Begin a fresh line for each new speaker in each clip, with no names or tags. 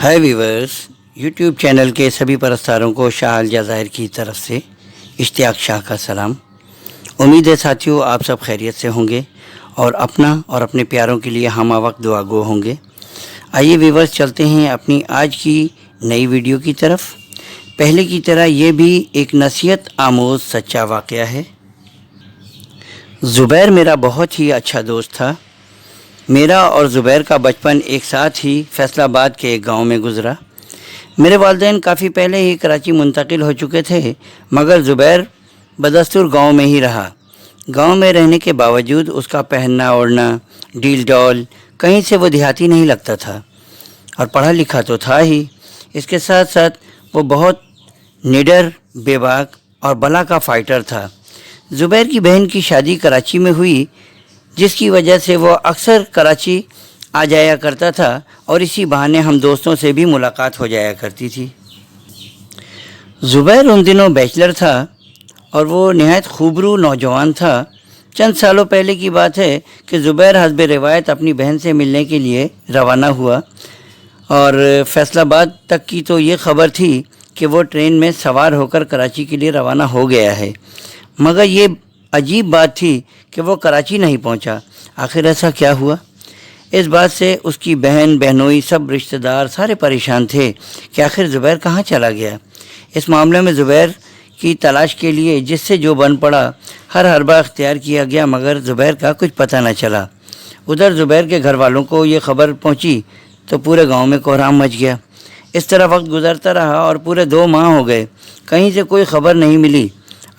हाय viewers, YouTube channel के सभी परस्तारों को शाह अलजाज़ाहिर की तरफ से इश्तियाक शाह का सलाम। उम्मीद है साथियों आप सब खैरियत से होंगे और अपना और अपने प्यारों के लिए हम वक्त दुआ गो होंगे। आइए वीवर्स, चलते हैं अपनी आज की नई वीडियो की तरफ। पहले की तरह ये भी एक नसीहत आमोज़ सच्चा वाक़या है। ज़ुबैर मेरा बहुत ही अच्छा दोस्त था। मेरा और ज़ुबैर का बचपन एक साथ ही फैसलाबाद के एक गांव में गुज़रा। मेरे वालिदैन काफ़ी पहले ही कराची मुंतकिल हो चुके थे, मगर ज़ुबैर बदस्तूर गांव में ही रहा। गांव में रहने के बावजूद उसका पहनना ओढ़ना डील डॉल, कहीं से वो देहाती नहीं लगता था और पढ़ा लिखा तो था ही। इसके साथ साथ वो बहुत निडर, बेबाक और बला का फ़ाइटर था। ज़ुबैर की बहन की शादी कराची में हुई, जिसकी वजह से वो अक्सर कराची आ जाया करता था और इसी बहाने हम दोस्तों से भी मुलाकात हो जाया करती थी। ज़ुबैर उन दिनों बैचलर था और वो नहायत खूबरू नौजवान था। चंद सालों पहले की बात है कि ज़ुबैर हस्ब रिवायत अपनी बहन से मिलने के लिए रवाना हुआ और फैसलाबाद तक की तो ये ख़बर थी कि वो ट्रेन में सवार होकर कराची के लिए रवाना हो गया है, मगर ये अजीब बात थी कि वो कराची नहीं पहुंचा। आखिर ऐसा क्या हुआ? इस बात से उसकी बहन, बहनोई, सब रिश्तेदार सारे परेशान थे कि आखिर ज़ुबैर कहाँ चला गया। इस मामले में ज़ुबैर की तलाश के लिए जिससे जो बन पड़ा हर हरबा अख्तियार किया गया, मगर ज़ुबैर का कुछ पता न चला। उधर ज़ुबैर के घर वालों को ये ख़बर पहुँची तो पूरे गाँव में कोहराम मच गया। इस तरह वक्त गुजरता रहा और पूरे 2 माह हो गए, कहीं से कोई ख़बर नहीं मिली।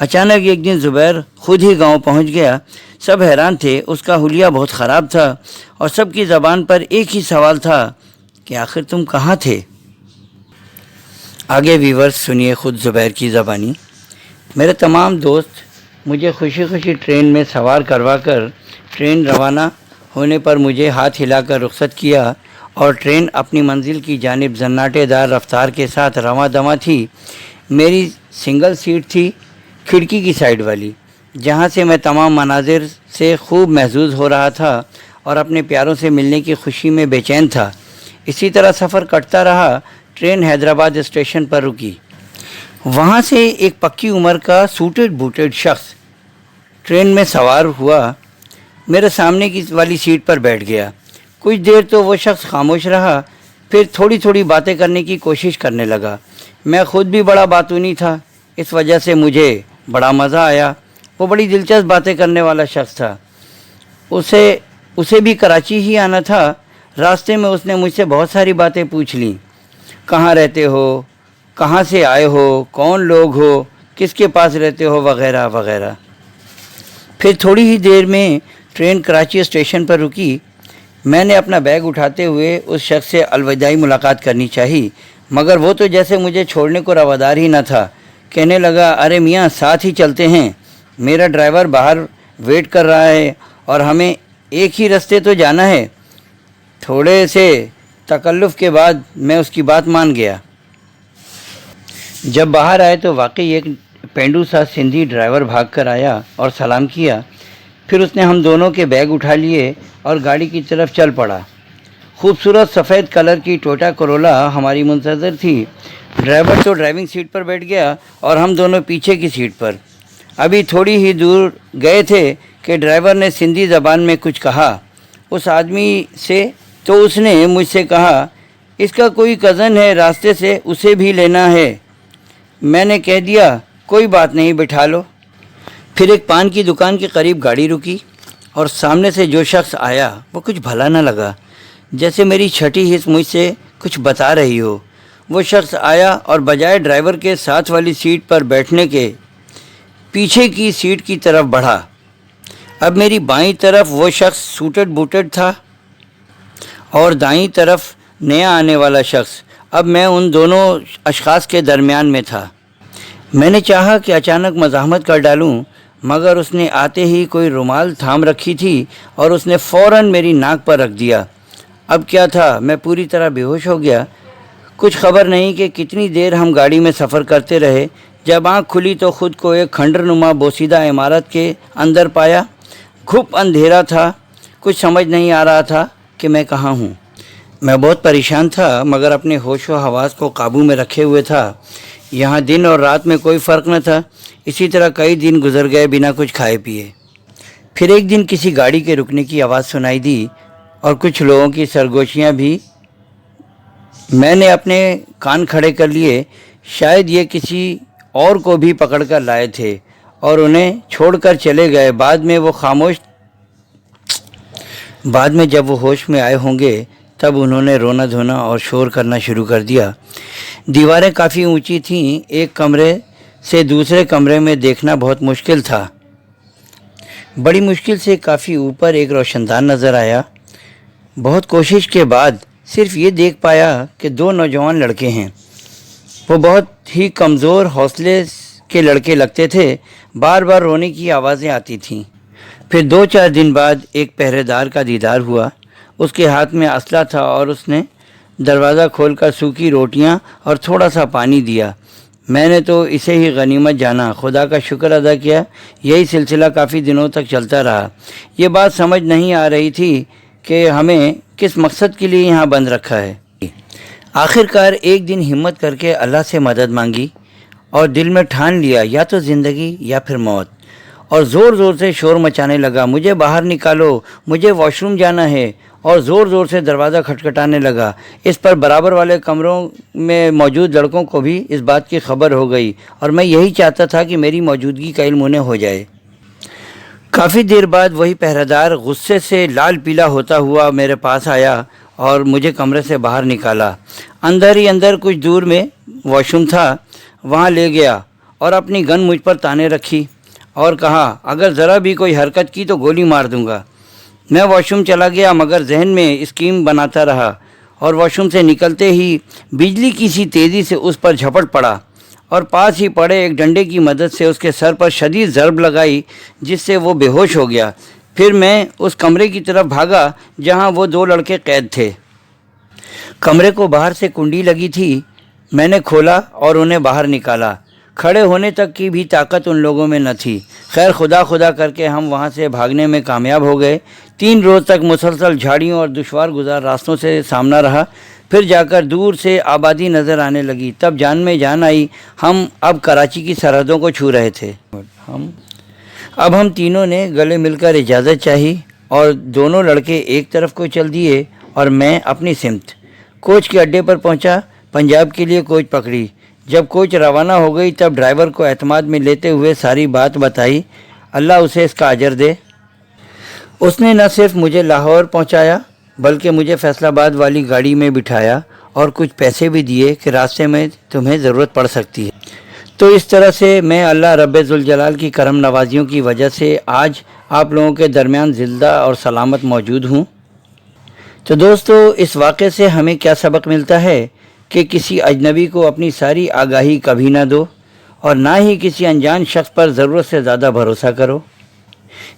अचानक एक दिन ज़ुबैर खुद ही गांव पहुंच गया। सब हैरान थे, उसका हुलिया बहुत ख़राब था और सबकी ज़बान पर एक ही सवाल था कि आखिर तुम कहाँ थे। आगे व्यूअर्स सुनिए खुद ज़ुबैर की ज़बानी। मेरे तमाम दोस्त मुझे खुशी खुशी ट्रेन में सवार करवा कर ट्रेन रवाना होने पर मुझे हाथ हिलाकर रुखसत किया और ट्रेन अपनी मंजिल की जानिब जन्नाटेदार रफ्तार के साथ रवां दवा थी। मेरी सिंगल सीट थी, खिड़की की साइड वाली, जहाँ से मैं तमाम मनाजिर से खूब महसूस हो रहा था और अपने प्यारों से मिलने की खुशी में बेचैन था। इसी तरह सफ़र कटता रहा। ट्रेन हैदराबाद स्टेशन पर रुकी। वहाँ से एक पक्की उम्र का सूटेड बूटेड शख्स ट्रेन में सवार हुआ, मेरे सामने की वाली सीट पर बैठ गया। कुछ देर तो वो शख्स खामोश रहा, फिर थोड़ी थोड़ी बातें करने की कोशिश करने लगा। मैं ख़ुद भी बड़ा बातूनी था, इस वजह से मुझे बड़ा मज़ा आया। वो बड़ी दिलचस्प बातें करने वाला शख्स था। उसे भी कराची ही आना था। रास्ते में उसने मुझसे बहुत सारी बातें पूछ लीं। कहाँ रहते हो, कहाँ से आए हो, कौन लोग हो, किसके पास रहते हो, वगैरह वगैरह। फिर थोड़ी ही देर में ट्रेन कराची स्टेशन पर रुकी। मैंने अपना बैग उठाते हुए उस शख्स से अलविदाई मुलाकात करनी चाहिए, मगर वो तो जैसे मुझे छोड़ने को रवादार ही न था। कहने लगा, अरे मियाँ साथ ही चलते हैं, मेरा ड्राइवर बाहर वेट कर रहा है और हमें एक ही रास्ते तो जाना है। थोड़े से तकल्लुफ़ के बाद मैं उसकी बात मान गया। जब बाहर आए तो वाकई एक पेंडू सा सिंधी ड्राइवर भाग कर आया और सलाम किया। फिर उसने हम दोनों के बैग उठा लिए और गाड़ी की तरफ चल पड़ा। खूबसूरत सफ़ेद कलर की टोयोटा कोरोला हमारी मुंतज़िर थी। ड्राइवर तो ड्राइविंग सीट पर बैठ गया और हम दोनों पीछे की सीट पर। अभी थोड़ी ही दूर गए थे कि ड्राइवर ने सिंधी ज़बान में कुछ कहा उस आदमी से, तो उसने मुझसे कहा, इसका कोई कज़न है रास्ते से, उसे भी लेना है। मैंने कह दिया, कोई बात नहीं, बिठा लो। फिर एक पान की दुकान के करीब गाड़ी रुकी और सामने से जो शख्स आया वो कुछ भला न लगा, जैसे मेरी छठी हिस्स मुझसे कुछ बता रही हो। वो शख्स आया और बजाय ड्राइवर के साथ वाली सीट पर बैठने के पीछे की सीट की तरफ बढ़ा। अब मेरी बाईं तरफ वो शख्स सूटेड बूटेड था और दाईं तरफ नया आने वाला शख्स। अब मैं उन दोनों अशख़ास के दरमियान में था। मैंने चाहा कि अचानक मज़ाहमत कर डालूं, मगर उसने आते ही कोई रुमाल थाम रखी थी और उसने फ़ौरन मेरी नाक पर रख दिया। अब क्या था, मैं पूरी तरह बेहोश हो गया। कुछ खबर नहीं कि कितनी देर हम गाड़ी में सफ़र करते रहे। जब आँख खुली तो ख़ुद को एक खंडरनुमा बोसीदा इमारत के अंदर पाया। खूब अंधेरा था, कुछ समझ नहीं आ रहा था कि मैं कहाँ हूँ। मैं बहुत परेशान था मगर अपने होश व हवास को काबू में रखे हुए था। यहाँ दिन और रात में कोई फ़र्क न था। इसी तरह कई दिन गुजर गए बिना कुछ खाए पिए। फिर एक दिन किसी गाड़ी के रुकने की आवाज़ सुनाई दी और कुछ लोगों की सरगोशियाँ भी। मैंने अपने कान खड़े कर लिए। शायद ये किसी और को भी पकड़ कर लाए थे और उन्हें छोड़कर चले गए। बाद में जब वो होश में आए होंगे तब उन्होंने रोना धोना और शोर करना शुरू कर दिया। दीवारें काफ़ी ऊंची थीं। एक कमरे से दूसरे कमरे में देखना बहुत मुश्किल था। बड़ी मुश्किल से काफ़ी ऊपर एक रोशनदान नज़र आया। बहुत कोशिश के बाद सिर्फ ये देख पाया कि दो नौजवान लड़के हैं। वो बहुत ही कमज़ोर हौसले के लड़के लगते थे। बार बार रोने की आवाज़ें आती थीं। फिर 2-4 दिन बाद एक पहरेदार का दीदार हुआ। उसके हाथ में असला था और उसने दरवाज़ा खोलकर सूखी रोटियां और थोड़ा सा पानी दिया। मैंने तो इसे ही गनीमत जाना, खुदा का शुक्र अदा किया। यही सिलसिला काफ़ी दिनों तक चलता रहा। ये बात समझ नहीं आ रही थी कि हमें किस मकसद के लिए यहाँ बंद रखा है। आखिरकार एक दिन हिम्मत करके अल्लाह से मदद मांगी और दिल में ठान लिया या तो ज़िंदगी या फिर मौत, और ज़ोर ज़ोर से शोर मचाने लगा, मुझे बाहर निकालो, मुझे वॉशरूम जाना है, और ज़ोर ज़ोर से दरवाज़ा खटखटाने लगा। इस पर बराबर वाले कमरों में मौजूद लड़कों को भी इस बात की खबर हो गई और मैं यही चाहता था कि मेरी मौजूदगी का इल्म उन्हें हो जाए। काफ़ी देर बाद वही पहरेदार गुस्से से लाल पीला होता हुआ मेरे पास आया और मुझे कमरे से बाहर निकाला। अंदर ही अंदर कुछ दूर में वॉशरूम था, वहाँ ले गया और अपनी गन मुझ पर ताने रखी और कहा, अगर ज़रा भी कोई हरकत की तो गोली मार दूंगा। मैं वॉशरूम चला गया मगर जहन में स्कीम बनाता रहा और वॉशरूम से निकलते ही बिजली की सी तेज़ी से उस पर झपट पड़ा और पास ही पड़े एक डंडे की मदद से उसके सर पर शदीद ज़रब लगाई जिससे वो बेहोश हो गया। फिर मैं उस कमरे की तरफ भागा जहाँ वो दो लड़के कैद थे। कमरे को बाहर से कुंडी लगी थी। मैंने खोला और उन्हें बाहर निकाला। खड़े होने तक की भी ताकत उन लोगों में न थी। खैर खुदा खुदा करके हम वहाँ से भागने में कामयाब हो गए। 3 रोज़ तक मुसलसल झाड़ियों और दुश्वार गुजार रास्तों से सामना रहा। फिर जाकर दूर से आबादी नज़र आने लगी। तब जान में जान आई, हम अब कराची की सरहदों को छू रहे थे। हम तीनों ने गले मिलकर इजाज़त चाही और दोनों लड़के एक तरफ को चल दिए और मैं अपनी सिमत। कोच के अड्डे पर पहुंचा। पंजाब के लिए कोच पकड़ी। जब कोच रवाना हो गई तब ड्राइवर को एतमाद में लेते हुए सारी बात बताई। अल्लाह उसे इसका अजर दे। उसने न सिर्फ मुझे लाहौर पहुंचाया बल्कि मुझे फैसलाबाद वाली गाड़ी में बिठाया और कुछ पैसे भी दिए कि रास्ते में तुम्हें ज़रूरत पड़ सकती है। तो इस तरह से मैं अल्लाह रब्बे ज़ुल जलाल की करम नवाजियों की वजह से आज आप लोगों के दरमियान ज़िंदा और सलामत मौजूद हूँ। तो दोस्तों, इस वाक़े से हमें क्या सबक मिलता है कि किसी अजनबी को अपनी सारी आगाही कभी ना दो और ना ही किसी अनजान शख्स पर ज़रूरत से ज़्यादा भरोसा करो।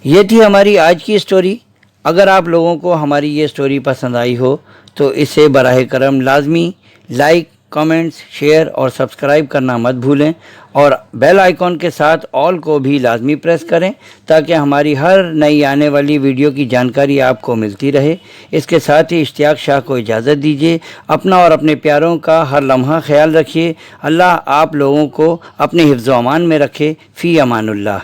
ये थी हमारी आज की स्टोरी। अगर आप लोगों को हमारी ये स्टोरी पसंद आई हो तो इसे बराह करम लाजमी लाइक, कमेंट्स, शेयर और सब्सक्राइब करना मत भूलें और बेल आइकॉन के साथ ऑल को भी लाजमी प्रेस करें ताकि हमारी हर नई आने वाली वीडियो की जानकारी आपको मिलती रहे। इसके साथ ही इश्तियाक शाह को इजाज़त दीजिए। अपना और अपने प्यारों का हर लम्हा ख्याल रखिए। अल्लाह आप लोगों को अपने हिफ्ज़ व अमान में रखे। फ़ी अमानुल्लाह।